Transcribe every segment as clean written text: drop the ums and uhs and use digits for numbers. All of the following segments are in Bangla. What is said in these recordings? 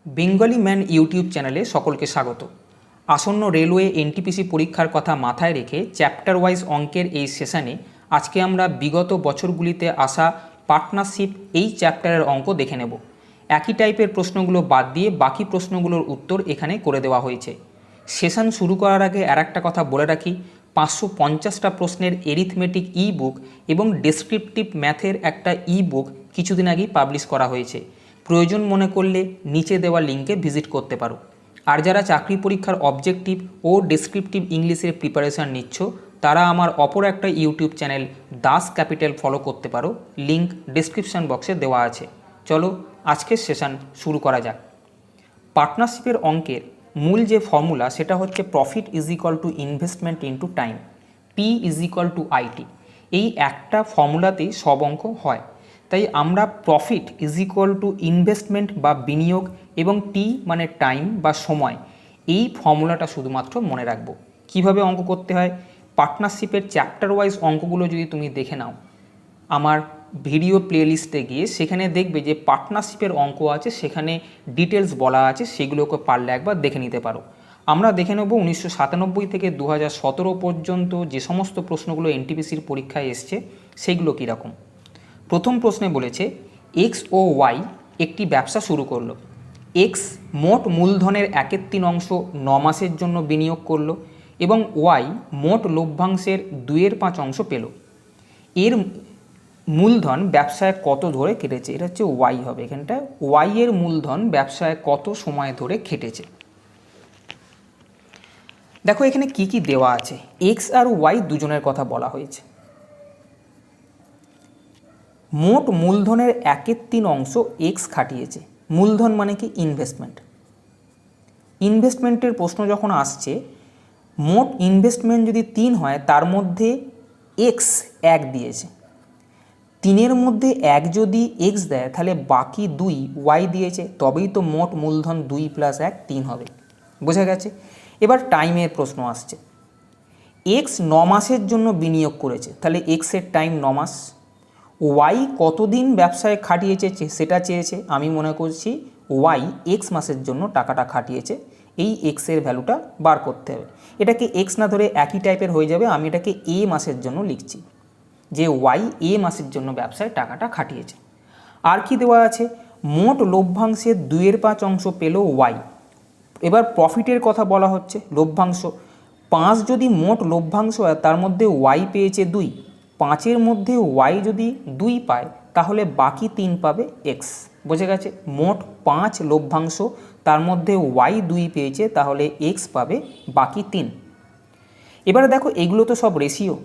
বেঙ্গলি ম্যান ইউটিউব চ্যানেলে সকলকে স্বাগত। আসন্ন রেলওয়ে এনটিপিসি পরীক্ষার কথা মাথায় রেখে চ্যাপ্টার ওয়াইজ অঙ্কের এই সেশনে আজকে আমরা বিগত বছরগুলিতে আসা পার্টনারশিপ এই চ্যাপ্টারের অঙ্ক দেখে নেব। একই টাইপের প্রশ্নগুলো বাদ দিয়ে বাকি প্রশ্নগুলোর উত্তর এখানে করে দেওয়া হয়েছে। সেশন শুরু করার আগে আর একটা কথা বলে রাখি, 550টা প্রশ্নের এরিথমেটিক ই বুক এবং ডেসক্রিপটিভ ম্যাথের একটা ই বুক কিছুদিন আগেই পাবলিশ করা হয়েছে। প্রয়োজন মনে করলে নিচে দেওয়া লিঙ্কে ভিজিট করতে পারো। আর যারা চাকরি পরীক্ষার অবজেক্টিভ ও ডেসক্রিপটিভ ইংলিশের প্রিপারেশান নিচ্ছ তারা আমার অপর একটা YouTube channel Das capital follow করতে পারো, লিঙ্ক ডিসক্রিপশান বক্সে দেওয়া আছে। চলো আজকের সেশন শুরু করা যাক। পার্টনারশিপের অঙ্কের মূল যে ফর্মুলা সেটা হচ্ছে profit is equal to investment into time, P is equal two IT. এই একটা ফর্মুলাতেই সব অঙ্ক হয়। তাই আমরা profit is equal to investment বা বিনিয়োগ এবং টি মানে টাইম বা সময়, এই ফর্মুলাটা শুধুমাত্র মনে রাখবো। কিভাবে অঙ্ক করতে হয়, পার্টনারশিপের চ্যাপ্টার ওয়াইজ অঙ্কগুলো যদি তুমি দেখে নাও আমার ভিডিও প্লেলিস্টে গিয়ে, সেখানে দেখবে যে পার্টনারশিপের অঙ্ক আছে, সেখানে ডিটেলস বলা আছে, সেগুলোকে পারলে একবার দেখে নিতে পারো। আমরা দেখে নেব 1997 থেকে 2017 পর্যন্ত যে সমস্ত প্রশ্নগুলো এনটিপিসির পরীক্ষায় এসছে সেগুলো কীরকম। প্রথম প্রশ্নে বলেছে এক্স ও ওয়াই একটি ব্যবসা শুরু করলো। এক্স মোট মূলধনের 1/3 অংশ 9 মাসের জন্য বিনিয়োগ করলো এবং ওয়াই মোট লভ্যাংশের 2/5 অংশ পেল। এর মূলধন ব্যবসায় কত ধরে কেটেছে, এটা হচ্ছে ওয়াই হবে এখানটা। ওয়াই এর মূলধন ব্যবসায় কত সময় ধরে খেটেছে। দেখো এখানে কি কি দেওয়া আছে, এক্স আর ওয়াই দুজনের কথা বলা হয়েছে। মোট মূলধনের 1/3 অংশ এক্স খাটিয়েছে। মূলধন মানে কি, ইনভেস্টমেন্ট। ইনভেস্টমেন্টের প্রশ্ন যখন আসছে, মোট ইনভেস্টমেন্ট যদি 3 হয় তার মধ্যে এক্স 1 দিয়েছে। 3-এর মধ্যে 1 যদি এক্স দেয় তাহলে বাকি 2 ওয়াই দিয়েছে, তবেই তো মোট মূলধন 2 + 1 3 হবে। বোঝা গেছে। এবার টাইমের প্রশ্ন আসছে, এক্স 9 মাসের জন্য বিনিয়োগ করেছে, তাহলে এক্সের টাইম 9 মাস। ওয়াই কতদিন ব্যবসায় খাটিয়েছে সেটা চেয়েছে, আমি মনে করছি ওয়াই এক্স মাসের জন্য টাকাটা খাটিয়েছে, এই এক্সের ভ্যালুটা বার করতে হবে। এটাকে এক্স না ধরে একই টাইপের হয়ে যাবে, আমি এটাকে এ মাসের জন্য লিখছি যে ওয়াই এ মাসের জন্য ব্যবসায় টাকাটা খাটিয়েছে। আর কি দেওয়া আছে, মোট লভ্যাংশের 2/5 অংশ পেল ওয়াই। এবার প্রফিটের কথা বলা হচ্ছে, লভ্যাংশ 5 যদি মোট লভ্যাংশ হয় তার মধ্যে ওয়াই পেয়েছে 2, 5-এর মধ্যে ওয়াই যদি 2 পায় তাহলে বাকি 3 পাবে এক্স। বোঝা গেছে। মোট 5 লভ্যাংশ, তার মধ্যে ওয়াই 2 পেয়েছে, তাহলে এক্স পাবে বাকি 3। এবারে দেখো এগুলো তো সব রেশিও।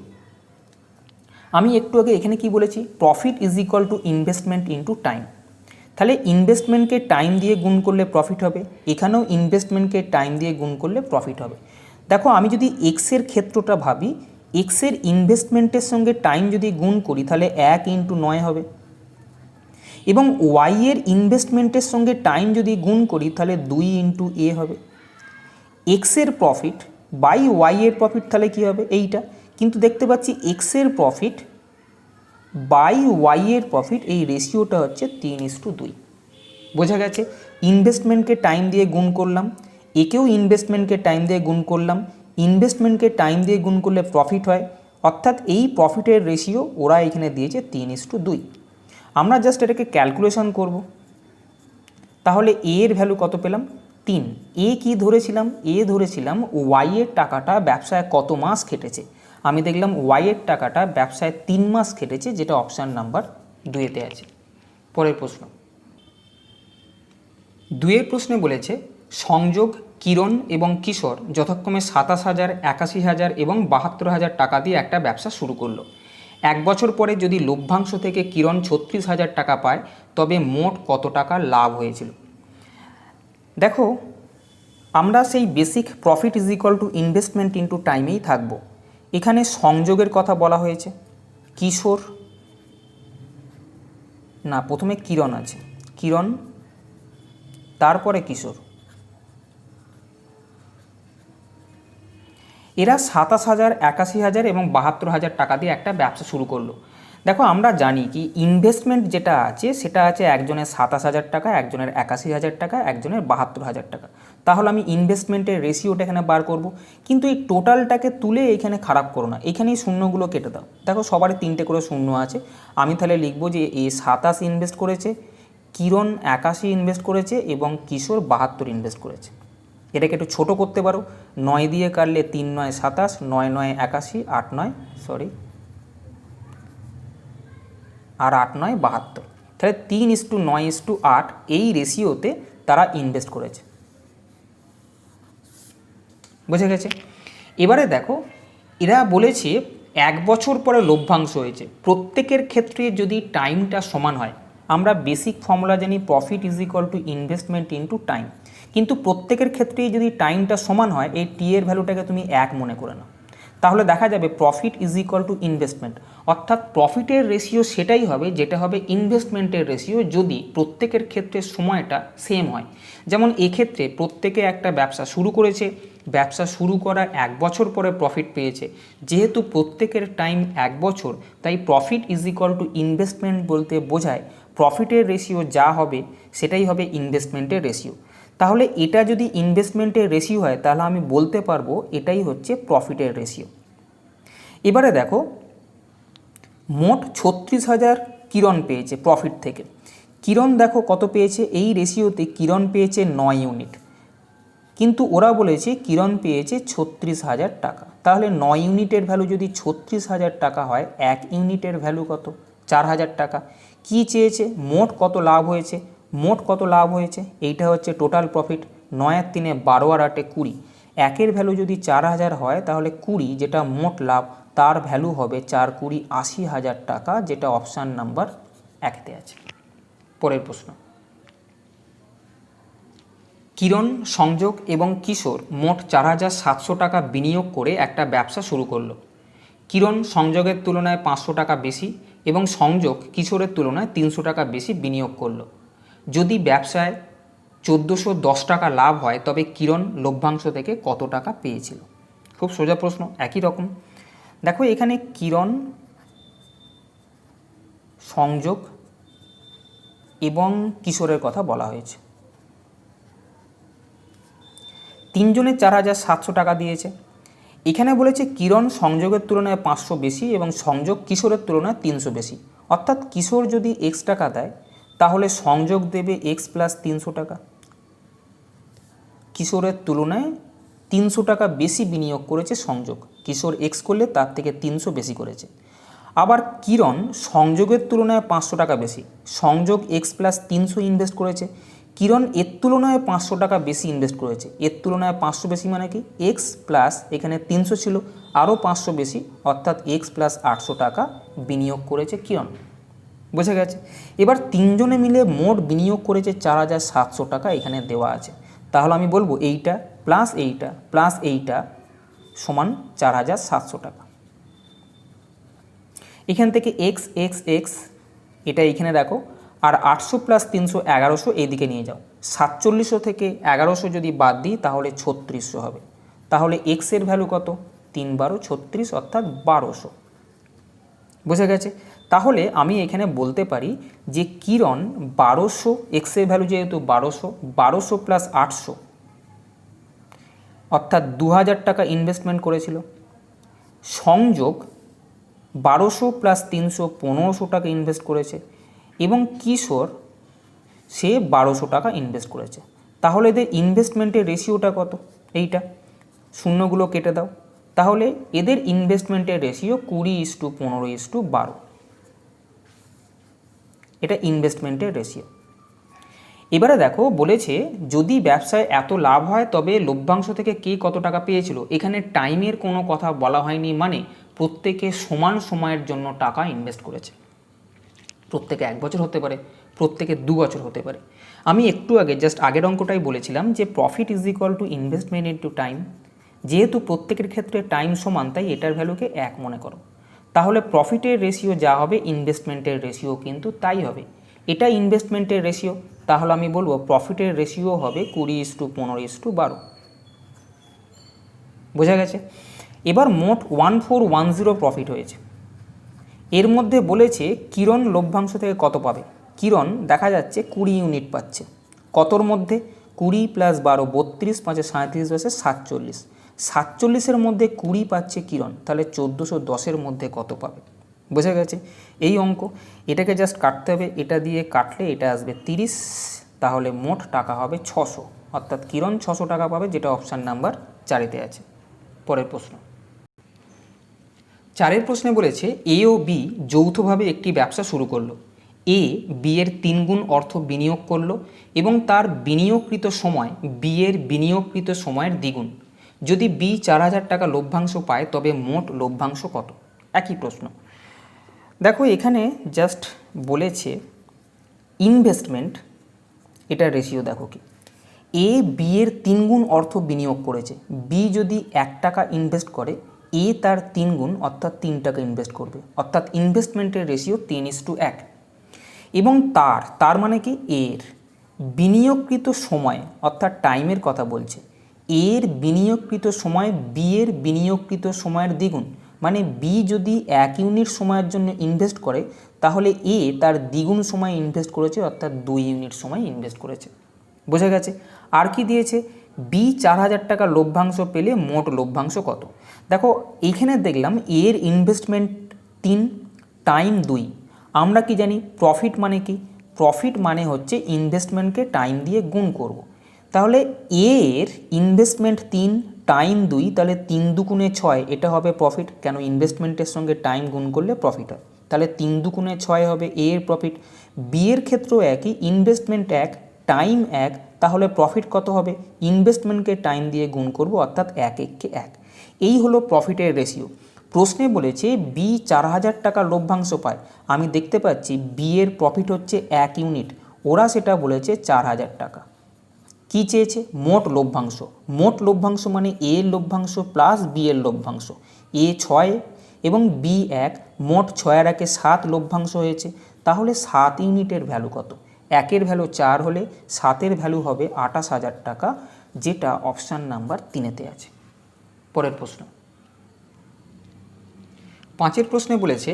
আমি একটু আগে এখানে কি বলেছি, profit is equal to investment into time. তাহলে ইনভেস্টমেন্টকে টাইম দিয়ে গুণ করলে প্রফিট হবে, এখানেও ইনভেস্টমেন্টকে টাইম দিয়ে গুণ করলে প্রফিট হবে। দেখো আমি যদি এক্সের ক্ষেত্রটা ভাবি, এক্সের ইনভেস্টমেন্টের সঙ্গে টাইম যদি গুণ করি তাহলে 1 × 9 হবে, এবং ওয়াই এর ইনভেস্টমেন্টের সঙ্গে টাইম যদি গুণ করি তাহলে 2 × এ হবে। এক্সের প্রফিট বাই ওয়াই এর প্রফিট তাহলে কী হবে, এইটা। কিন্তু দেখতে পাচ্ছি এক্সের প্রফিট বাই ওয়াই এর প্রফিট, এই রেশিওটা হচ্ছে 3:2। বোঝা গেছে। ইনভেস্টমেন্টকে টাইম দিয়ে গুণ করলাম, একেও ইনভেস্টমেন্টকে টাইম দিয়ে গুণ করলাম, ইনভেস্টমেন্টকে টাইম দিয়ে গুণ করলে প্রফিট হয়, অর্থাৎ এই প্রফিটের রেশিও ওরা এখানে দিয়েছে 3:2। আমরা জাস্ট এটাকে ক্যালকুলেশন করব। তাহলে এ এর ভ্যালু কত পেলাম, 3। এ কি ধরেছিলাম, এ ধরেছিলাম ওয়াই এর টাকাটা ব্যবসায় কত মাস খেটেছে। আমি দেখলাম ওয়াই এর টাকাটা ব্যবসায় 3 মাস খেটেছে, যেটা অপশান নাম্বার 2-তে আছে। পরের প্রশ্ন, 2-এর প্রশ্নে বলেছে সংযোগ কিরণ এবং কিশোর যথাক্রমে 27,000, 81,000 এবং 72,000 টাকা দিয়ে একটা ব্যবসা শুরু করলো। 1 বছর পরে যদি লভ্যাংশ থেকে কিরণ 36,000 টাকা পায় তবে মোট কত টাকা লাভ হয়েছিল। দেখো আমরা সেই basic profit is equal to investment into টাইমেই থাকবো। এখানে সংযোগের কথা বলা হয়েছে, কিশোর না, প্রথমে কিরণ আছে, কিরণ তারপরে কিশোর। এরা 27,000, 81,000 এবং 72,000 টাকা দিয়ে একটা ব্যবসা শুরু করলো। দেখো আমরা জানি কি ইনভেস্টমেন্ট যেটা আছে সেটা আছে একজনের 27,000 টাকা, একজনের 81,000 টাকা, একজনের 72,000 টাকা। তাহলে আমি ইনভেস্টমেন্টের রেশিওটা এখানে বার করব, কিন্তু এই টোটালটাকে তুলে এখানে খারাপ করো না, এখানেই শূন্যগুলো কেটে দাও। দেখো সবারই 3টে করে শূন্য আছে। আমি তাহলে লিখবো যে এ 27 ইনভেস্ট করেছে, কিরণ 81 ইনভেস্ট করেছে এবং কিশোর 72 ইনভেস্ট করেছে। এটাকে একটু ছোটো করতে পারো, 9 দিয়ে কাটলে 3 9 27, 9 9 81, 8 9 আর 8 9 72। তাহলে 3:9:8 এই রেশিওতে তারা ইনভেস্ট করেছে। বুঝে গেছে? এবারে দেখো এরা বলেছে 1 বছর পরে লভ্যাংশ হয়েছে। প্রত্যেকের ক্ষেত্রে যদি টাইমটা সমান হয়, আমরা বেসিক ফর্মুলা জানি profit is equal to investment into time, কিন্তু প্রত্যেকের ক্ষেত্রেই যদি টাইমটা সমান হয় এই টি এর ভ্যালুটাকে তুমি 1 মনে করে নাও, তাহলে দেখা যাবে profit is equal to investment, অর্থাৎ প্রফিটের রেশিও সেটাই হবে যেটা হবে ইনভেস্টমেন্টের রেশিও যদি প্রত্যেকের ক্ষেত্রে সময়টা সেম হয়। যেমন এক্ষেত্রে প্রত্যেকে একটা ব্যবসা শুরু করেছে, ব্যবসা শুরু করার 1 বছর পরে প্রফিট পেয়েছে, যেহেতু প্রত্যেকের টাইম 1 বছর, তাই profit is equal to investment বলতে বোঝায় প্রফিটের রেশিও যা হবে সেটাই হবে ইনভেস্টমেন্টের রেশিও। তাহলে এটা যদি ইনভেস্টমেন্টের রেশিও হয় তাহলে আমি বলতে পারবো এটাই হচ্ছে প্রফিটের রেশিও। এবারে দেখো মোট 36,000 কিরণ পেয়েছে প্রফিট থেকে। কিরণ দেখো কত পেয়েছে, এই রেশিওতে কিরণ পেয়েছে 9 ইউনিট, কিন্তু ওরা বলেছে কিরণ পেয়েছে 36,000 টাকা। তাহলে 9 ইউনিটের ভ্যালু যদি 36,000 টাকা হয়, 1 ইউনিটের ভ্যালু কত? 4,000 টাকা। কি চেয়েছে? মোট কত লাভ হয়েছে, মোট কত লাভ হয়েছে, এইটা হচ্ছে টোটাল প্রফিট। 9 আর 3 12 আর 8 20, 1-এর ভ্যালু যদি 4,000 হয় তাহলে 20 যেটা মোট লাভ তার ভ্যালু হবে 4 20 80,000 টাকা, যেটা অপশান নাম্বার 1-তে আছে। পরের প্রশ্ন, কিরণ, সংযোগ এবং কিশোর মোট 4,700 টাকা বিনিয়োগ করে একটা ব্যবসা শুরু করলো। কিরণ সংযোগের তুলনায় 500 টাকা বেশি এবং সংযোগ কিশোরের তুলনায় 300 টাকা বেশি বিনিয়োগ করলো। যদি ব্যবসায় 1,410 টাকা লাভ হয় তবে কিরণ লভ্যাংশ থেকে কত টাকা পেয়েছিল? খুব সোজা প্রশ্ন, একই রকম। দেখো এখানে কিরণ, সংযোগ এবং কিশোরের কথা বলা হয়েছে। তিনজনের 4,700 টাকা দিয়েছে। এখানে বলেছে কিরণ সংযোগের তুলনায় 500 বেশি এবং সংযোগ কিশোরের তুলনায় 300 বেশি, অর্থাৎ কিশোর যদি x টাকা দেয় তাহলে সংযোগ দেবে x প্লাস 300 টাকা। কিশোরের তুলনায় 300 টাকা বেশি বিনিয়োগ করেছে সংযোগ, কিশোর x করলে তার থেকে 300 বেশি করেছে। আবার কিরণ সংযোগের তুলনায় 500 টাকা বেশি, সংযোগ x প্লাস 300 ইনভেস্ট করেছে, কিরণ এর তুলনায় 500 টাকা বেশি ইনভেস্ট করেছে। এর তুলনায় 500 বেশি মানে কি, x প্লাস এখানে 300 ছিল আরও 500 বেশি, অর্থাৎ x প্লাস 800 টাকা বিনিয়োগ করেছে কিরণ। বোঝা গেছে? এবার তিনজনে মিলে মোট বিনিয়োগ করেছে 4,700 টাকা, এখানে দেওয়া আছে। তাহলে আমি বলবো এইটা প্লাস এইটা সমান 4,700 টাকা। এখান থেকে এক্স এক্স এক্স এটা এইখানে রাখো, আর 800 প্লাস 300 1100 এইদিকে নিয়ে যাও। 4700 থেকে 1100 যদি বাদ দিই তাহলে 3600 হবে। তাহলে এক্সের ভ্যালু কত? 3 12 36, অর্থাৎ 1200। বোঝা গেছে? তাহলে আমি এখানে বলতে পারি যে কিরণ 1200, এক্সের ভ্যালু যেহেতু 1200 প্লাস 800 অর্থাৎ 2000 টাকা ইনভেস্টমেন্ট করেছিল। সংযোগ 1200 প্লাস 300 1500 টাকা ইনভেস্ট করেছে এবং কিশোর সে 1200 টাকা ইনভেস্ট করেছে। তাহলে এদের ইনভেস্টমেন্টের রেশিওটা কত? এইটা, শূন্যগুলো কেটে দাও। তাহলে এদের ইনভেস্টমেন্টের রেশিও 20:15:12, এটা ইনভেস্টমেন্টের রেশিও। এবারে দেখো বলেছে যদি ব্যবসায় এত লাভ হয় তবে লভ্যাংশ থেকে কে কত টাকা পেয়েছিল। এখানে টাইমের কোনো কথা বলা হয়নি, মানে প্রত্যেকে সমান সময়ের জন্য টাকা ইনভেস্ট করেছে। প্রত্যেকে 1 বছর হতে পারে, প্রত্যেকে 2 বছর হতে পারে। আমি একটু আগে জাস্ট আগের অঙ্কটাই বলেছিলাম যে profit is equal to investment into time. যেহেতু প্রত্যেকের ক্ষেত্রে টাইম সমান তাই এটার ভ্যালুকে 1 মনে করো। তাহলে প্রফিটের রেশিও যা হবে ইনভেস্টমেন্টের রেশিও কিন্তু তাই হবে। এটা ইনভেস্টমেন্টের রেশিও, তাহলে আমি বলবো প্রফিটের রেশিও হবে 20:15:12। বোঝা গেছে? এবার মোট 1410 প্রফিট হয়েছে। এর মধ্যে বলেছে কিরণ লভ্যাংশ থেকে কত পাবে। কিরণ দেখা যাচ্ছে 20 ইউনিট পাচ্ছে, কতর মধ্যে 20 + 12 32, 5 37 বসে 47, 47-এর মধ্যে 20 পাচ্ছে কিরণ, তাহলে 1410-এর মধ্যে কত পাবে। বোঝা গেছে এই অঙ্ক। এটাকে জাস্ট কাটতে হবে, এটা দিয়ে কাটলে এটা আসবে 30, তাহলে মোট টাকা হবে 600, অর্থাৎ কিরণ 600 টাকা পাবে, যেটা অপশান নাম্বার 4-এতে আছে। পরের প্রশ্ন 4-এর প্রশ্নে বলেছে এ ও বি যৌথভাবে একটি ব্যবসা শুরু করলো। এ বি এর 3 গুণ অর্থ বিনিয়োগ করলো এবং তার বিনিয়োগকৃত সময় বি এর বিনিয়োগকৃত সময়ের দ্বিগুণ। যদি বি 4000 টাকা লভ্যাংশ পায় তবে মোট লভ্যাংশ কত। একই প্রশ্ন। দেখো এখানে জাস্ট বলেছে ইনভেস্টমেন্ট, এটা রেশিও দেখো কি, এ বি এর 3 গুণ অর্থ বিনিয়োগ করেছে। বি যদি 1 টাকা ইনভেস্ট করে, এ তার 3 গুণ অর্থাৎ 3 টাকা ইনভেস্ট করবে, অর্থাৎ ইনভেস্টমেন্টের রেশিও 3:1। এবং তার মানে কি এর বিনিয়োগকৃত সময় অর্থাৎ টাইমের কথা বলছে, এর বিনিয়োগকৃত সময় বি এর বিনিয়োগকৃত সময়ের দ্বিগুণ। মানে বি যদি 1 ইউনিট সময়ের জন্য ইনভেস্ট করে, তাহলে এ তার দ্বিগুণ সময় ইনভেস্ট করেছে, অর্থাৎ 2 ইউনিট সময় ইনভেস্ট করেছে। বোঝা গেছে। আর কি দিয়েছে, বি 4000 টাকা লভ্যাংশ পেলে মোট লভ্যাংশ কত। দেখো এইখানে দেখলাম এর ইনভেস্টমেন্ট 3, টাইম 2। আমরা কি জানি প্রফিট মানে কি, প্রফিট মানে হচ্ছে ইনভেস্টমেন্টকে টাইম দিয়ে গুণ করব। তাহলে এর ইনভেস্টমেন্ট 3, টাইম 2, তাহলে 3 দুগুণে 6, এটা হবে প্রফিট। কেন, ইনভেস্টমেন্টের সঙ্গে টাইম গুণ করলে প্রফিট হয়, তাহলে 3 দুগুণে 6 হবে এর প্রফিট। বি এর ক্ষেত্রেও একই, ইনভেস্টমেন্ট 1, টাইম 1, তাহলে প্রফিট কত হবে, ইনভেস্টমেন্টকে টাইম দিয়ে গুণ করব, অর্থাৎ 1:1। এই হলো প্রফিটের রেশিও। প্রশ্নে বলেছে বি 4000 টাকা লভ্যাংশ পায়, আমি দেখতে পাচ্ছি বি এর প্রফিট হচ্ছে 1 ইউনিট, ওরা সেটা বলেছে 4000 টাকা। কি চেয়েছে, মোট লভ্যাংশ। মোট লভ্যাংশ মানে এ এর লভ্যাংশ প্লাস বি এর লভ্যাংশ। এ 6 এবং বি 1, মোট 6 আর 1 7 লভ্যাংশ হয়েছে, তাহলে 7 ইউনিটের ভ্যালু কত। 1-এর ভ্যালু 4 হলে 7-এর ভ্যালু হবে 28000 টাকা, যেটা অপশান নাম্বার 3-এতে আছে। পরের প্রশ্ন 5-এর প্রশ্নে বলেছে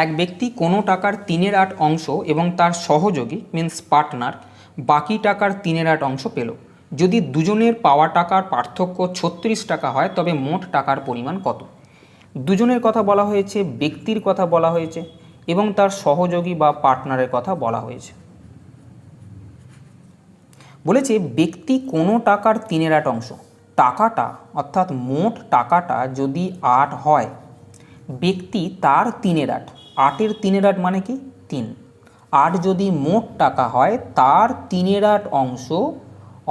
এক ব্যক্তি কোনো টাকার 3/8 অংশ এবং তার সহযোগী মিন্স পার্টনার বাকি টাকার 3/8 অংশ পেল। যদি দুজনের পাওয়া টাকার পার্থক্য 36 টাকা হয় তবে মোট টাকার পরিমাণ কত। দুজনের কথা বলা হয়েছে, ব্যক্তির কথা বলা হয়েছে এবং তার সহযোগী বা পার্টনারের কথা বলা হয়েছে। বলেছে ব্যক্তি কোনো টাকার 3/8 অংশ, টাকাটা অর্থাৎ মোট টাকাটা যদি 8 হয়, ব্যক্তি তার 3/8, 8-এর 3/8 মানে কি 3, 8 যদি মোট টাকা হয় তার 3/8 অংশ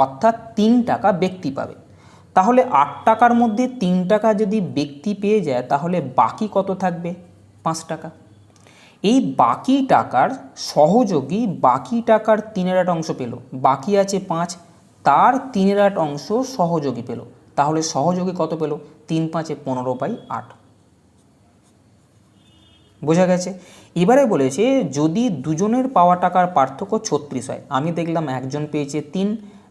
অর্থাৎ 3 টাকা ব্যক্তি পাবে। তাহলে 8 টাকার মধ্যে 3 টাকা যদি ব্যক্তি পেয়ে যায়, তাহলে বাকি কত থাকবে, 5 টাকা। এই বাকি টাকার সহযোগী বাকি টাকার 3/8 অংশ পেল, বাকি আছে 5, তার 3/8 অংশ সহযোগী পেল, তাহলে সহযোগী কত পেল, 3 × 5 = 15/8। বোঝা গেছে। এবারে বলেছে যদি দুজনের পাওয়া টাকার পার্থক্য 36 হয়, আমি দেখলাম একজন পেয়েছে 3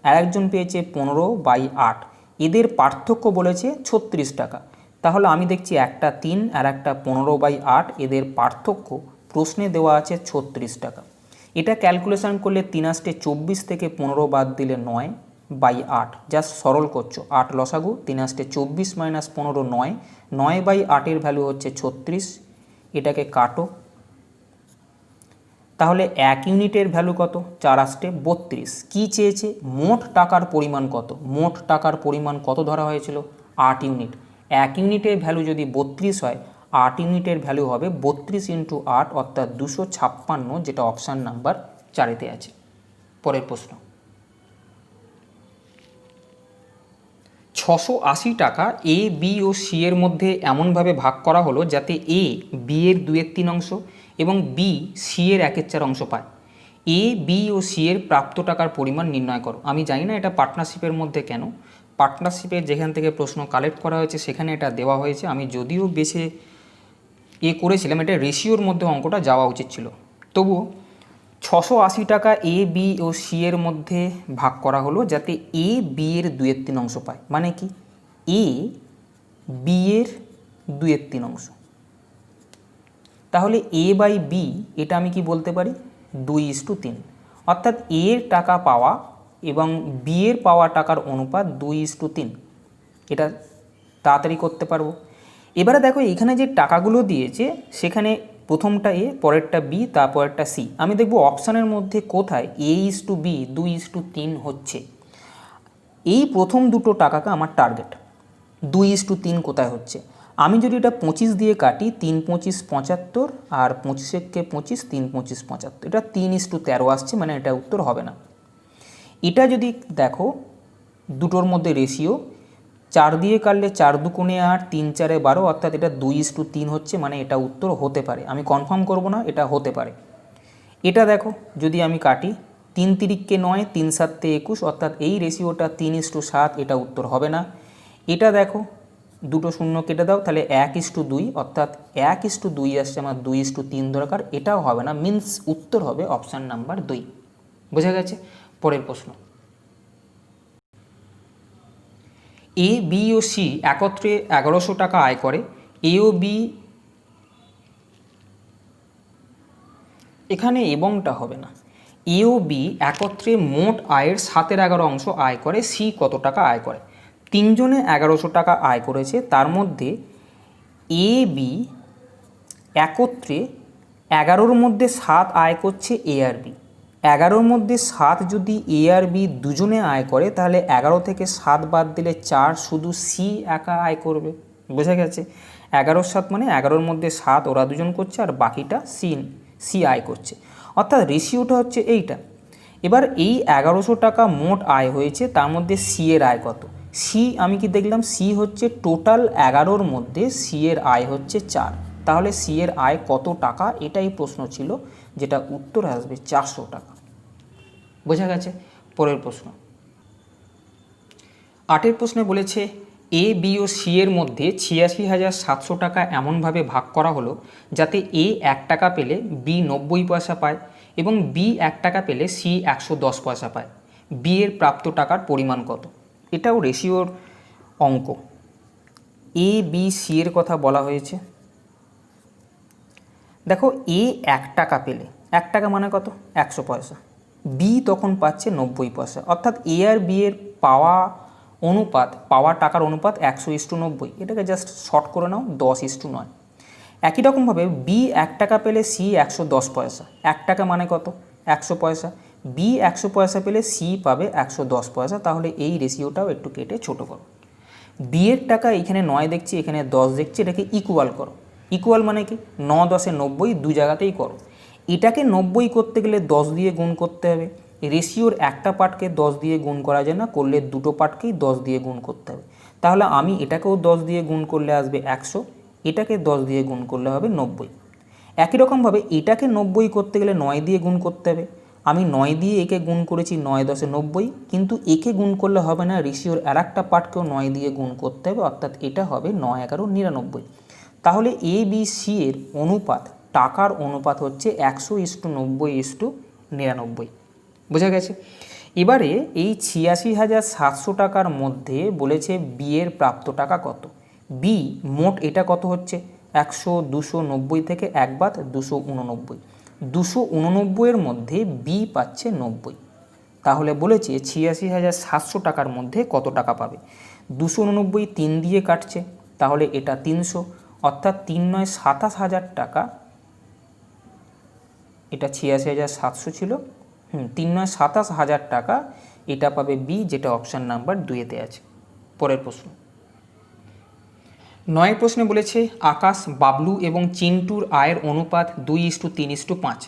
আর একজন পেয়েছে 15/8, এদের পার্থক্য বলেছে 36 টাকা, তাহলে আমি দেখছি একটা 3 আর একটা 15/8, এদের পার্থক্য প্রশ্নে দেওয়া আছে 36 টাকা। এটা ক্যালকুলেশন করলে 3 × 8 = 24, থেকে 15 বাদ দিলে 9/8, জাস্ট সরল করছো, 8 লসাগু, 3 × 8 = 24 - 15 9, 9/8-এর ভ্যালু হচ্ছে 36, এটাকে কাটো, তাহলে 1 ইউনিটের ভ্যালু কত, 4 × 8 = 32। কী চেয়েছে, মোট টাকার পরিমাণ কত। মোট টাকার পরিমাণ কত ধরা হয়েছিল, 8 ইউনিট। 1 ইউনিটের ভ্যালু যদি 32 হয়, 8 ইউনিটের ভ্যালু হবে 32 × 8, অর্থাৎ 256, যেটা অপশান নাম্বার 4-এতে আছে। পরের প্রশ্ন 680 টাকা এ বি ও সি এর মধ্যে এমনভাবে ভাগ করা হলো যাতে এ বি এর 2/3 অংশ এবং বি সি এর 1/4 অংশ পায়। এ বি ও সি এর প্রাপ্ত টাকার পরিমাণ নির্ণয় করো। আমি জানি না এটা পার্টনারশিপের মধ্যে কেন, পার্টনারশিপের যেখান থেকে প্রশ্ন কালেক্ট করা হয়েছে সেখানে এটা দেওয়া হয়েছে। আমি যদিও বেছে করেছিলাম, এটা রেশিওর মধ্যে অঙ্কটা যাওয়া উচিত ছিল, তবুও 680 টাকা এ বি ও সি এর মধ্যে ভাগ করা হলো যাতে এ বি এর 2/3 অংশ পায়। মানে কি, এ বি এর 2/3 অংশ। তাহলে এ বাই বি এটা আমি কি বলতে পারি 2:3, অর্থাৎ এ এর টাকা পাওয়া এবং বি এর পাওয়া টাকার অনুপাত 2:3, এটা তাড়াতাড়ি করতে পারবো। এবারে দেখো এখানে যে টাকাগুলো দিয়েছে সেখানে প্রথমটা এ, পরেরটা বি, তারপরেরটা সি। আমি দেখব অপশানের মধ্যে কোথায় A/B 2:3 হচ্ছে। এই প্রথম দুটো টাকাকে আমার টার্গেট, 2:3 কোথায় হচ্ছে। আমি যদি এটা 25 দিয়ে কাটি, 3×5 = 75, আর 25 25, 3×5 = 75, এটা 3:13 আসছে, মানে এটা উত্তর হবে না। এটা যদি দেখো দুটোর মধ্যে রেশিও, 4 দিয়ে কাটলে 4 2 8, 3 4 12, অর্থাৎ এটা 2:3 হচ্ছে, মানে এটা উত্তর হতে পারে। আমি কনফার্ম করব না, এটা হতে পারে। এটা দেখো যদি আমি কাটি, 3 3 9, 3 7 21, অর্থাৎ এই রেশিওটা 3:7, এটা উত্তর হবে না। এটা দেখো দুটো শূন্য কেটে দাও, তাহলে 1:2, অর্থাৎ 1:2 আসছে, আমার 2:3 দরকার, এটাও হবে না। মিন্স উত্তর হবে অপশান নাম্বার 2। বোঝা গেছে? পরের প্রশ্ন, এ বি ও সি একত্রে 1100 টাকা আয় করে। এ ও বি, এখানে এবংটা হবে না। এ ও বি একত্রে মোট আয়ের 7/11 অংশ আয় করে, সি কত টাকা আয় করে? তিনজনে 1100 টাকা আয় করেছে, তার মধ্যে এ বি একত্রে 11-র মধ্যে 7 আয় করছে এ আর বি। 11-র মধ্যে 7 যদি এ আর বি দুজনে আয় করে, তাহলে 11 থেকে 7 বাদ দিলে 4, শুধু সি একা আয় করবে। বোঝা গেছে? 11-7 মানে 11-র মধ্যে 7 ওরা দুজন করছে, আর বাকিটা সি আয় করছে, অর্থাৎ রেশিওটা হচ্ছে এইটা। এবার এই 1100 টাকা মোট আয় হয়েছে, তার মধ্যে সি এর আয় কত? সি আমি কি দেখলাম, সি হচ্ছে টোটাল 11-র মধ্যে সি এর আয় হচ্ছে 4, তাহলে সি এর আয় কত টাকা, এটাই প্রশ্ন ছিল, যেটা উত্তর আসবে 400 টাকা। বোঝা গেছে? পরের প্রশ্ন, 8-এর প্রশ্নে বলেছে এ বি ও সি এর মধ্যে 86,700 টাকা এমনভাবে ভাগ করা হলো যাতে এ 1 টাকা পেলে বি 90 পয়সা পায় এবং বি 1 টাকা পেলে সি 110 পয়সা পায়। বি এর প্রাপ্ত টাকার পরিমাণ কত? এটাও রেশিওর অঙ্ক। এ বি সি এর কথা বলা হয়েছে। দেখো এ 1 টাকা পেলে, 1 টাকা মানে কত? 100 পয়সা। বি তখন পাচ্ছে 90 পয়সা, অর্থাৎ এ আর বি এর পাওয়া টাকার অনুপাত 100:90। এটাকে জাস্ট শর্ট করে নাও, 10:9। একই রকমভাবে বি 1 টাকা পেলে সি 110 পয়সা। 1 টাকা মানে কত? 100 পয়সা। বি 100 পয়সা পেলে সি পাবে 110 পয়সা, তাহলে এই রেশিওটাও একটু কেটে ছোটো করো। বি এর টাকা এখানে 9 দেখছি, এখানে 10 দেখছি, এটাকে ইকুয়াল করো। ইকুয়াল মানে কি? 9 10 90, দু জায়গাতেই করো। এটাকে 90 করতে গেলে 10 দিয়ে গুণ করতে হবে। রেশিওর একটা পার্টকে 10 দিয়ে গুণ করা যায় না, করলে দুটো পার্টকেই 10 দিয়ে গুণ করতে হবে। তাহলে আমি এটাকেও 10 দিয়ে গুণ করলে আসবে 100, এটাকে 10 দিয়ে গুণ করলে হবে 90। একই রকমভাবে এটাকে 90 করতে গেলে 9 দিয়ে গুণ করতে হবে। আমি 9 দিয়ে একে গুণ করেছি, 9 10 90, কিন্তু একে গুণ করলে হবে না, রেশিওর আর একটা পার্টকেও 9 দিয়ে গুণ করতে হবে, অর্থাৎ এটা হবে 9 11 99। তাহলে এ বি সি এর অনুপাত, টাকার অনুপাত হচ্ছে 100:90:99। বোঝা গেছে? এবারে এই 86,700 টাকার মধ্যে বলেছে বি এর প্রাপ্ত টাকা কত। বি মোট এটা কত হচ্ছে? 100 290 থেকে 1 বাদ 289। 289-এর মধ্যে বি পাচ্ছে 90। তাহলে বলেছে 86,700 টাকার মধ্যে কত টাকা পাবে। 289 3 দিয়ে কাটছে, তাহলে এটা 300, অর্থাৎ 3 9 27,000 টাকা। এটা 86,700 ছিল, 3 9 27,000 টাকা এটা পাবে বি, যেটা অপশান নাম্বার 2-তে আছে। পরের প্রশ্ন, 9 প্রশ্নে বলেছে আকাশ, বাবলু এবং চিন্টুর আয়ের অনুপাত 2:3:5।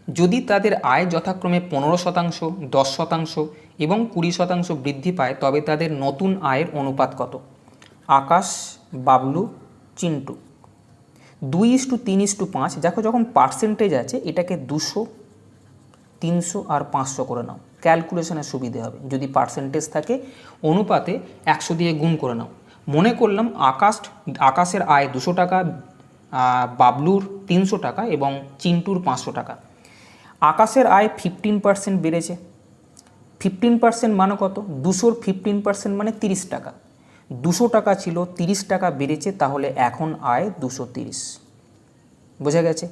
যদি তাদের আয় যথাক্রমে 15%, 10% এবং 20% বৃদ্ধি পায়, তবে তাদের নতুন আয়ের অনুপাত কত? আকাশ, বাবলু, চিন্টু। 2:3:5। দেখো যখন পার্সেন্টেজ আছে এটাকে 200, 300 আর 500 করে নাও, ক্যালকুলেশনের সুবিধে হবে। যদি পার্সেন্টেজ থাকে অনুপাতে 100 দিয়ে গুণ করে নাও। মনে করলাম আকাশের আয় 200 টাকা, বাবলুর 300 টাকা এবং চিন্টুর 500 টাকা। আকাশের আয় 15% বেড়েছে। 15% মানে কত? 200-র 15% মানে 30 টাকা। 200 টাকা ছিল, 30 টাকা বেড়েছে, তাহলে এখন আয় 230। বোঝা গেছে।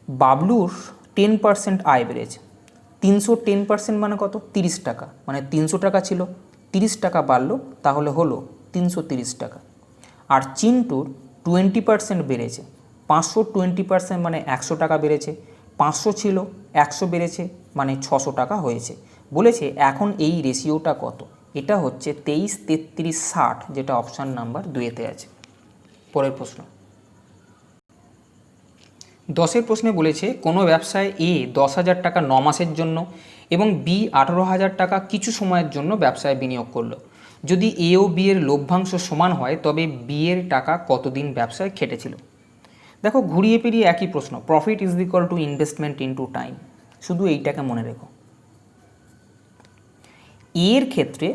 বাবলুর 10% আয় বেড়েছে, 310% মানে কত, 30 টাকা, মানে 300 টাকা ছিল, 30 টাকা বাড়লো, তাহলে হলো 330 টাকা। আর চিন্টুর 20% বেড়েছে, 520% মানে 100 টাকা বেড়েছে, 500 ছিল 100 বেড়েছে মানে 600 টাকা হয়েছে। বলেছে এখন এই রেশিওটা কত, এটা হচ্ছে 23, 33, 60, যেটা অপশান নাম্বার 2-তে আছে। পরের প্রশ্ন 10-এর প্রশ্নে বলেছে কোনো ব্যবসায় এ 10,000 টাকা 9 মাসের জন্য এবং বি 18,000 টাকা কিছু সময়ের জন্য ব্যবসায় বিনিয়োগ করলো। যদি এ ও বি এর লভ্যাংশ সমান হয় তবে বি এর টাকা কতদিন ব্যবসায় খেটেছিল। দেখো ঘুরিয়ে পেরিয়ে একই প্রশ্ন, profit is equal to investment into time, শুধু এইটাকে মনে রেখো। এর ক্ষেত্রে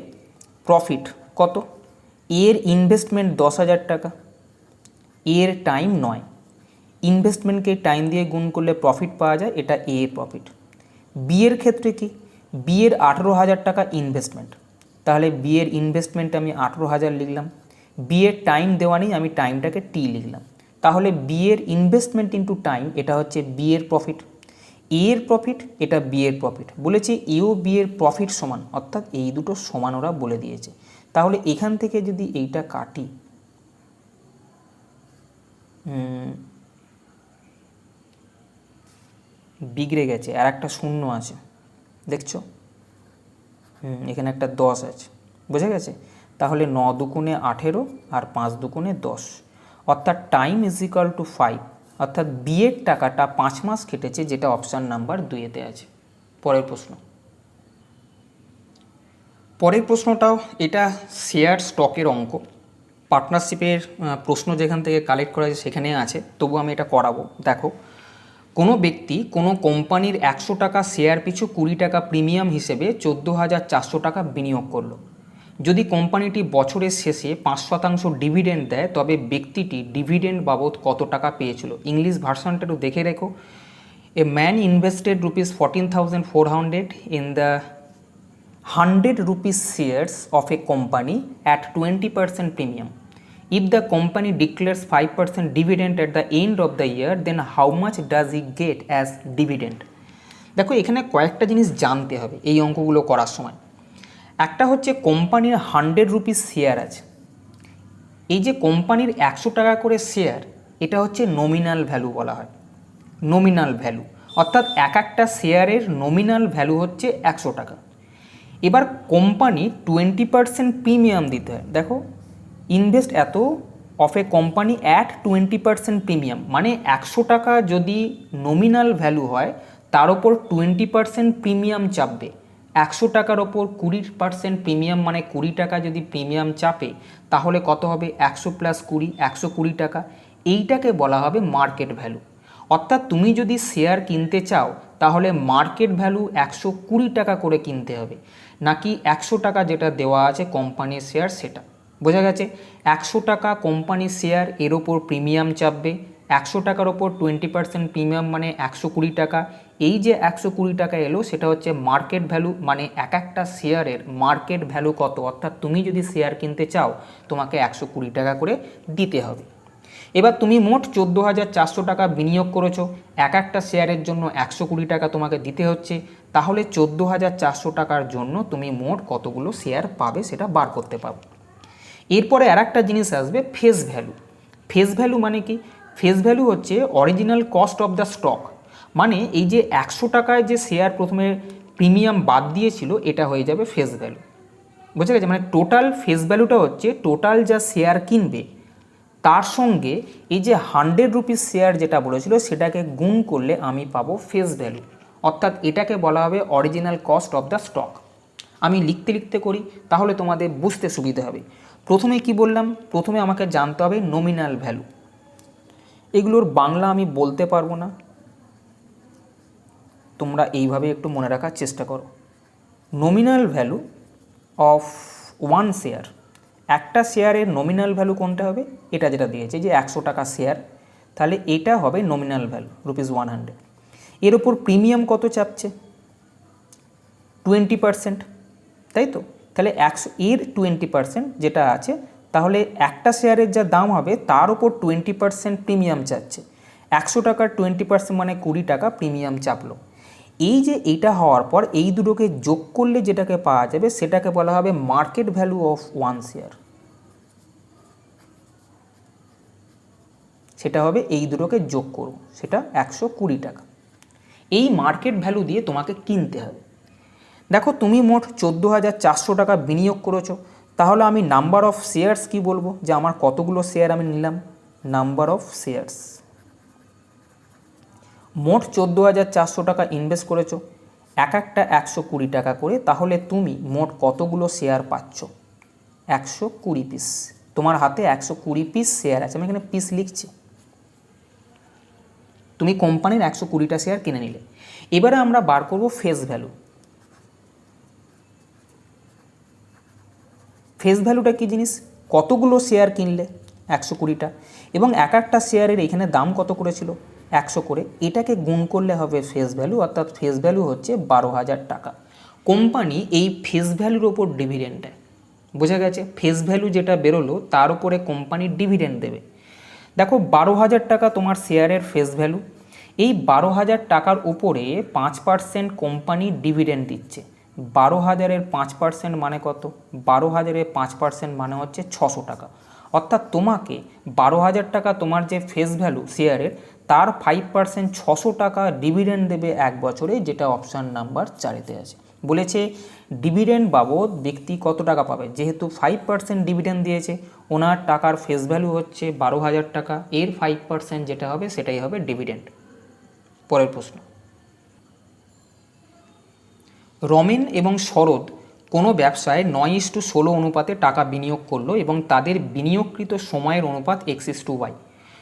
প্রফিট কত, এর ইনভেস্টমেন্ট 10,000 টাকা, এর টাইম 9, ইনভেস্টমেন্টকে টাইম দিয়ে গুণ করলে প্রফিট পাওয়া যায়, এটা এ এর প্রফিট। বি এর ক্ষেত্রে কি, বি এর 18,000 টাকা ইনভেস্টমেন্ট, তাহলে বি এর ইনভেস্টমেন্ট আমি 18,000 লিখলাম, বি এর টাইম দেওয়া নেই, আমি টাইমটাকে টি লিখলাম, তাহলে বি এর ইনভেস্টমেন্ট ইন্টু টাইম, এটা হচ্ছে বি এর প্রফিট। এ এর প্রফিট, এটা বি এর প্রফিট। বলেছে এ ও বি এর প্রফিট সমান, অর্থাৎ এই দুটো সমান ওরা বলে দিয়েছে। তাহলে এখান থেকে যদি এইটা কাটি, বিগড়ে গেছে, আর একটা শূন্য আছে দেখছো, এখানে একটা 10 আছে, বোঝা গেছে। তাহলে 9 দুগুণে 18 আর 5 দুগুণে 10, অর্থাৎ টাইম ইজ ইকুয়াল টু 5, অর্থাৎ বি এর টাকাটা 5 মাস কেটেছে, যেটা অপশান নাম্বার 2-তে আছে। পরের প্রশ্ন, পরের প্রশ্নটাও এটা শেয়ার স্টকের অঙ্ক, পার্টনারশিপের প্রশ্ন যেখান থেকে কালেক্ট করা আছে সেখানে আছে, তবু আমি এটা করাবো। দেখো কোনো ব্যক্তি কোনো কোম্পানির 100 টাকা শেয়ার পিছু 20 টাকা প্রিমিয়াম হিসেবে 14,400 টাকা বিনিয়োগ করলো। যদি কোম্পানিটি বছরের শেষে 5% ডিভিডেন্ড দেয় তবে ব্যক্তিটি ডিভিডেন্ড বাবদ কত টাকা পেয়েছিল। ইংলিশ ভার্সনটা একটু দেখে রেখো। A man invested ₹14,400 in the 100 rupees shares of a company at 20% premium. If the company declares 5% dividend at the end of the year, then how much does he get as dividend? দেখো এখানে কয়েকটা জিনিস জানতে হবে এই অঙ্কগুলো করার সময়। একটা হচ্ছে কোম্পানির 100 রুপিস শেয়ার আছে, এই যে কোম্পানির 100 টাকা করে শেয়ার, এটা হচ্ছে নমিনাল ভ্যালু বলা হয়, নমিনাল ভ্যালু, অর্থাৎ এক একটা শেয়ারের নমিনাল ভ্যালু হচ্ছে 100 টাকা। এবার কোম্পানি 20% প্রিমিয়াম দিতে হয়, দেখো ইনভেস্ট এত of a company at 20% premium, মানে 100 টাকা যদি নমিনাল ভ্যালু হয় তার ওপর 20% প্রিমিয়াম চাপবে। 100 টাকার ওপর 20% প্রিমিয়াম মানে 20 টাকা যদি প্রিমিয়াম চাপে তাহলে কত হবে, 100 + 20, 120 টাকা। এইটাকে বলা হবে মার্কেট ভ্যালু। অর্থাৎ তুমি যদি শেয়ার কিনতে চাও তাহলে মার্কেট ভ্যালু 120 টাকা করে কিনতে হবে, নাকি 100 টাকা যেটা দেওয়া আছে কোম্পানির শেয়ার সেটা। বোঝা গেছে, 100 টাকা কোম্পানির শেয়ার, এর ওপর প্রিমিয়াম চাপবে, 100 টাকার ওপর 20% প্রিমিয়াম মানে 120 টাকা। এই যে 120 টাকা এলো সেটা হচ্ছে মার্কেট ভ্যালু, মানে এক একটা শেয়ারের মার্কেট ভ্যালু কত, অর্থাৎ তুমি যদি শেয়ার কিনতে চাও তোমাকে 120 টাকা করে দিতে হবে। এবার তুমি মোট 14,400 টাকা বিনিয়োগ করেছো, এক একটা শেয়ারের জন্য 120 টাকা তোমাকে দিতে হচ্ছে, তাহলে 14,400 টাকার জন্য তুমি মোট কতগুলো শেয়ার পাবে সেটা বার করতে পারবে। এরপরে আর একটা জিনিস আসবে ফেস ভ্যালু। ফেস ভ্যালু মানে কি, ফেস ভ্যালু হচ্ছে original cost of the stock, মানে এই যে 100 টাকায় যে শেয়ার প্রথমে প্রিমিয়াম বাদ দিয়েছিল এটা হয়ে যাবে ফেস ভ্যালু। বুঝে গেছে, মানে টোটাল ফেস ভ্যালুটা হচ্ছে টোটাল যা শেয়ার কিনবে তার সঙ্গে এই যে 100 রুপিস শেয়ার যেটা বলেছিল সেটাকে গুণ করলে আমি পাবো ফেস ভ্যালু, অর্থাৎ এটাকে বলা হবে original cost of the stock. আমি লিখতে লিখতে করি তাহলে তোমাদের বুঝতে সুবিধা হবে। প্রথমে কি বললাম, প্রথমে আমাকে জানতে হবে নমিনাল ভ্যালু, এগুলোর বাংলা আমি বলতে পারবো না, তোমরা এইভাবে একটু মনে রাখার চেষ্টা করো। Nominal value of one share, একটা শেয়ারের নমিনাল ভ্যালু কোনটা হবে, এটা যেটা দিয়েছে যে 100 টাকা শেয়ার, তাহলে এটা হবে নমিনাল ভ্যালু ₹100। এর ওপর প্রিমিয়াম কত চাপছে, 20%, তাই তো, তাহলে 100 এর 20% যেটা আছে, তাহলে একটা শেয়ারের যা দাম হবে তার ওপর 20% প্রিমিয়াম চাচ্ছে। 100 টাকার 20% মানে 20 টাকা প্রিমিয়াম চাপলো। এই যে এটা হওয়ার পর এই দুটোকে যোগ করলে যেটাকে পাওয়া যাবে সেটাকে বলা হবে market value of one share. সেটা হবে এই দুটোকে যোগ করব, সেটা 120 টাকা। এই মার্কেট ভ্যালু দিয়ে তোমাকে কিনতে হবে। দেখো তুমি মোট 14,400 টাকা বিনিয়োগ করেছো, তাহলে আমি নাম্বার অফ শেয়ার্স কি বলবো, যে আমার কতগুলো শেয়ার আমি নিলাম, নাম্বার অফ শেয়ার্স। মোট 14,400 টাকা ইনভেস্ট করেছো, এক একটা 120 টাকা করে, তাহলে তুমি মোট কতগুলো শেয়ার পাচ্ছ, 120 পিস। তোমার হাতে 120 পিস শেয়ার আছে, আমি এখানে পিস লিখছি। তুমি কোম্পানির 120টা শেয়ার কিনে নিলে। এবারে আমরা বার করব ফেস ভ্যালু। ফেস ভ্যালুটা কী জিনিস, কতগুলো শেয়ার কিনলে, 120টা, এবং এক একটা শেয়ারের এখানে দাম কত করেছিল, 100 করে, এটাকে গুণ করলে হবে ফেস ভ্যালু, অর্থাৎ ফেস ভ্যালু হচ্ছে 12,000 টাকা। কোম্পানি এই ফেস ভ্যালুর ওপর ডিভিডেন্ড দেয়। বোঝা গেছে, ফেস ভ্যালু যেটা বেরোলো তার উপরে কোম্পানি ডিভিডেন্ড দেবে। দেখো 12,000 টাকা তোমার শেয়ারের ফেস ভ্যালু, এই 12,000 টাকার উপরে 5% কোম্পানি ডিভিডেন্ড দিচ্ছে। 12,000-এর 5% মানে কত, 12,000-এর 5% মানে হচ্ছে 600 টাকা। অর্থাৎ তোমাকে 12,000 টাকা তোমার যে ফেস ভ্যালু শেয়ারের, তার 5% 600 টাকা ডিভিডেন্ড দেবে এক বছরে, যেটা অপশান নাম্বার 4-এতে আছে। বলেছে ডিভিডেন্ড বাবদ ব্যক্তি কত টাকা পাবে, যেহেতু 5% ডিভিডেন্ড দিয়েছে, ওনার টাকার ফেস ভ্যালু হচ্ছে 12,000 টাকা, এর 5% যেটা হবে সেটাই হবে ডিভিডেন্ড। পরের প্রশ্ন, রমেন এবং শরৎ কোনো ব্যবসায় 9:16 অনুপাতে টাকা বিনিয়োগ করলো এবং তাদের বিনিয়োগকৃত সময়ের অনুপাত x:y।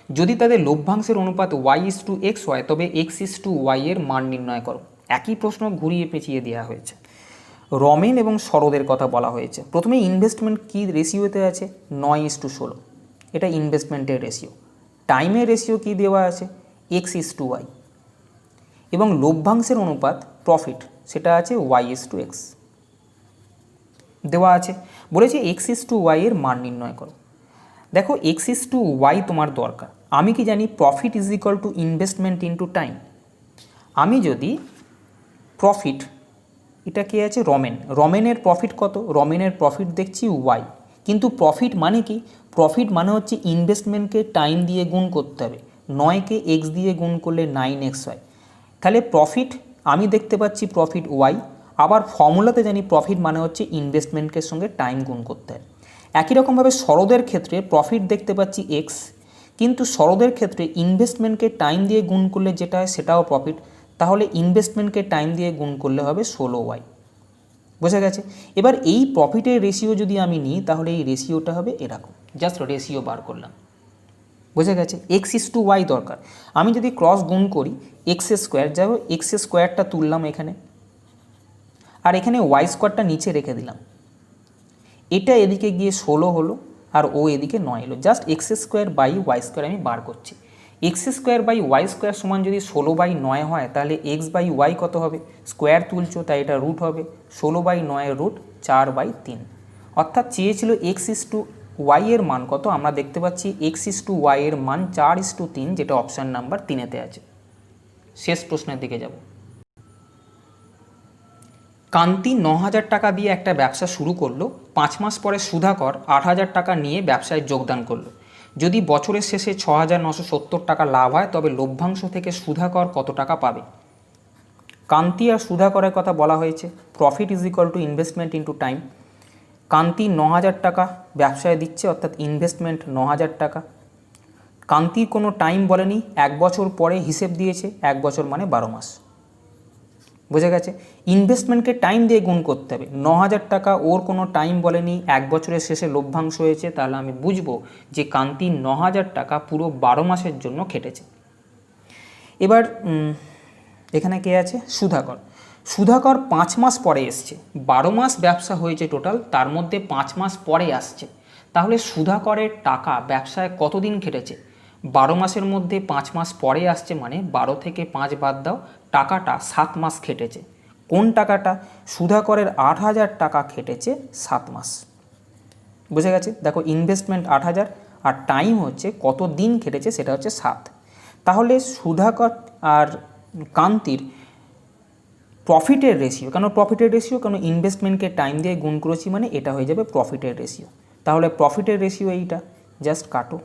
যদি তাদের লভ্যাংশের অনুপাত y:x হয় তবে x:y এর মান নির্ণয় করো। একই প্রশ্ন ঘুরিয়ে পেঁচিয়ে দেওয়া হয়েছে। রমেন এবং শরদের কথা বলা হয়েছে। প্রথমে ইনভেস্টমেন্ট কি রেশিওতে আছে, 9:16, এটা ইনভেস্টমেন্টের রেশিও। টাইমের রেশিও কি দেওয়া আছে, x:y, এবং লভ্যাংশের অনুপাত প্রফিট সেটা আছে y:x দেওয়া আছে। বলেছে x:y এর মান নির্ণয় করো। দেখো x:y তোমার দরকার। আমি কি জানি, profit is equal to investment into time. আমি যদি প্রফিট, এটা কে আছে রমেন, রমেনের প্রফিট কত, রমেনের প্রফিট দেখছি y, কিন্তু প্রফিট মানে কি, প্রফিট মানে হচ্ছে ইনভেস্টমেন্টকে টাইম দিয়ে গুণ করতে হবে, 9কে x দিয়ে গুণ করলে 9x হয়। তাহলে প্রফিট আমি দেখতে পাচ্ছি প্রফিট y, আবার ফর্মুলাতে জানি প্রফিট মানে হচ্ছে ইনভেস্টমেন্টের সঙ্গে টাইম গুণ করতে হয়। একই রকমভাবে শরদের ক্ষেত্রে প্রফিট দেখতে পাচ্ছি x, কিন্তু শরদের ক্ষেত্রে ইনভেস্টমেন্টকে টাইম দিয়ে গুণ করলে যেটা হয় সেটাও প্রফিট, তাহলে ইনভেস্টমেন্টকে টাইম দিয়ে গুণ করলে হবে 16y। বোঝা গেছে। এবার এই প্রফিটের রেশিও যদি আমি নিই তাহলে এই রেশিওটা হবে এরকম, জাস্ট রেশিও বার করলাম। বোঝা গেছে, x:y দরকার। আমি যদি ক্রস গুণ করি x², যাও x² তুললাম এখানে, আর এখানে y² নিচে রেখে দিলাম, এটা এদিকে গিয়ে 16 হলো আর ও এদিকে 9 এলো। জাস্ট x²/y² আমি বার করছি। x²/y² সমান যদি 16/9 হয় তাহলে x/y কত হবে, স্কোয়ার তুলছো তাই এটা রুট হবে, 16/9 রুট 4/3। অর্থাৎ চেয়েছিল x:y এর মান কত, আমরা দেখতে পাচ্ছি x:y এর মান 4:3, যেটা অপশান নাম্বার 3-এতে আছে। শেষ প্রশ্নের দিকে যাব। কান্তি 9,000 টাকা দিয়ে একটা ব্যবসা শুরু করলো, 5 মাস পরে সুধাকর 8,000 টাকা নিয়ে ব্যবসায় যোগদান করলো। যদি বছরের শেষে 6,970 টাকা লাভ হয় তবে লভ্যাংশ থেকে সুধাকর কত টাকা পাবে। কান্তি আর সুধাকরের কথা বলা হয়েছে। Profit is equal to investment into time. Kanti 9,000 টাকা ব্যবসায় দিচ্ছে, অর্থাৎ ইনভেস্টমেন্ট 9,000 টাকা। কান্তির কোনো টাইম বলেনি, 1 বছর পরে হিসেব দিয়েছে, 1 বছর মানে 12 মাস। বোঝা গেছে, ইনভেস্টমেন্টকে টাইম দিয়ে গুণ করতে হবে। 9,000 টাকা, ওর কোনো টাইম বলেনি, 1 বছরের শেষে লভ্যাংশ হয়েছে, তাহলে আমি বুঝবো যে কান্তি 9,000 টাকা পুরো 12 মাসের জন্য খেটেছে। এবার এখানে কে আছে, সুধাকর। সুধাকর 5 মাস পরে এসছে, 12 মাস ব্যবসা হয়েছে টোটাল, তার মধ্যে 5 মাস পরে আসছে। তাহলে সুধাকরের টাকা ব্যবসায় কতদিন খেটেছে, 12 মাসের মধ্যে 5 মাস পরে আসছে, মানে 12 থেকে 5 বাদ দাও, টাকাটা 7 মাস খেটেছে। কোন টাকাটা, সুধাকরের 8,000 টাকা খেটেছে 7 মাস। বুঝে গেছে, দেখো ইনভেস্টমেন্ট 8,000 আর টাইম হচ্ছে কত দিন খেটেছে, সেটা হচ্ছে 7। তাহলে সুধাকর আর কান্তির প্রফিটের রেশিও, কেন প্রফিটের রেশিও, কেন ইনভেস্টমেন্টকে টাইম দিয়ে গুণ করেছি মানে এটা হয়ে যাবে প্রফিটের রেশিও। তাহলে প্রফিটের রেশিও এইটা, জাস্ট কাটো,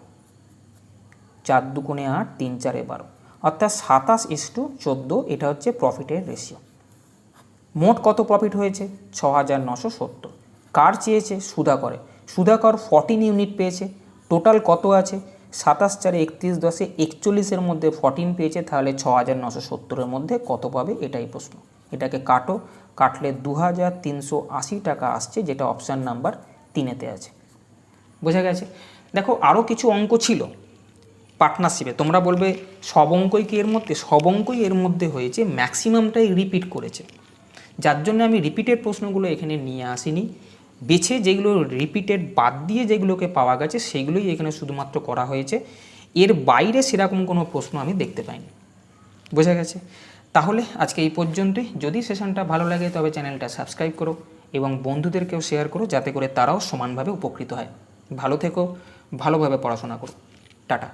4 দুগুণে 8, 3 4 12, অর্থাৎ 27:14, এটা হচ্ছে প্রফিটের রেশিও। মোট কত প্রফিট হয়েছে? 6,970। কার চেয়েছে? সুধাকরে। সুধাকর 14 ইউনিট পেয়েছে। টোটাল কত আছে? 27 4 31 10 41 মধ্যে 14 পেয়েছে, তাহলে 6,970 মধ্যে কত পাবে এটাই প্রশ্ন। এটাকে কাটো, কাটলে 2,380 টাকা আসছে, যেটা অপশান নাম্বার 3-এতে আছে। বোঝা গেছে? দেখো আরও কিছু অঙ্ক ছিল পার্টনারশিপে, তোমরা বলবে সব অঙ্কই কি এর মধ্যে? সব অঙ্কই এর মধ্যে হয়েছে, ম্যাক্সিমামটাই রিপিট করেছে, যার জন্য আমি রিপিটেড প্রশ্নগুলো এখানে নিয়ে আসিনি। বেছে যেগুলো রিপিটেড বাদ দিয়ে যেগুলোকে পাওয়া গেছে সেগুলোই এখানে শুধুমাত্র করা হয়েছে। এর বাইরে সেরকম কোনো প্রশ্ন আমি দেখতে পাইনি। বোঝা গেছে? তাহলে আজকে এই পর্যন্তই। যদি সেশনটা ভালো লাগে তবে চ্যানেলটা সাবস্ক্রাইব করো এবং বন্ধুদেরকেও শেয়ার করো, যাতে করে তারাও সমানভাবে উপকৃত হয়। ভালো থেকো, ভালোভাবে পড়াশোনা করো। টাটা।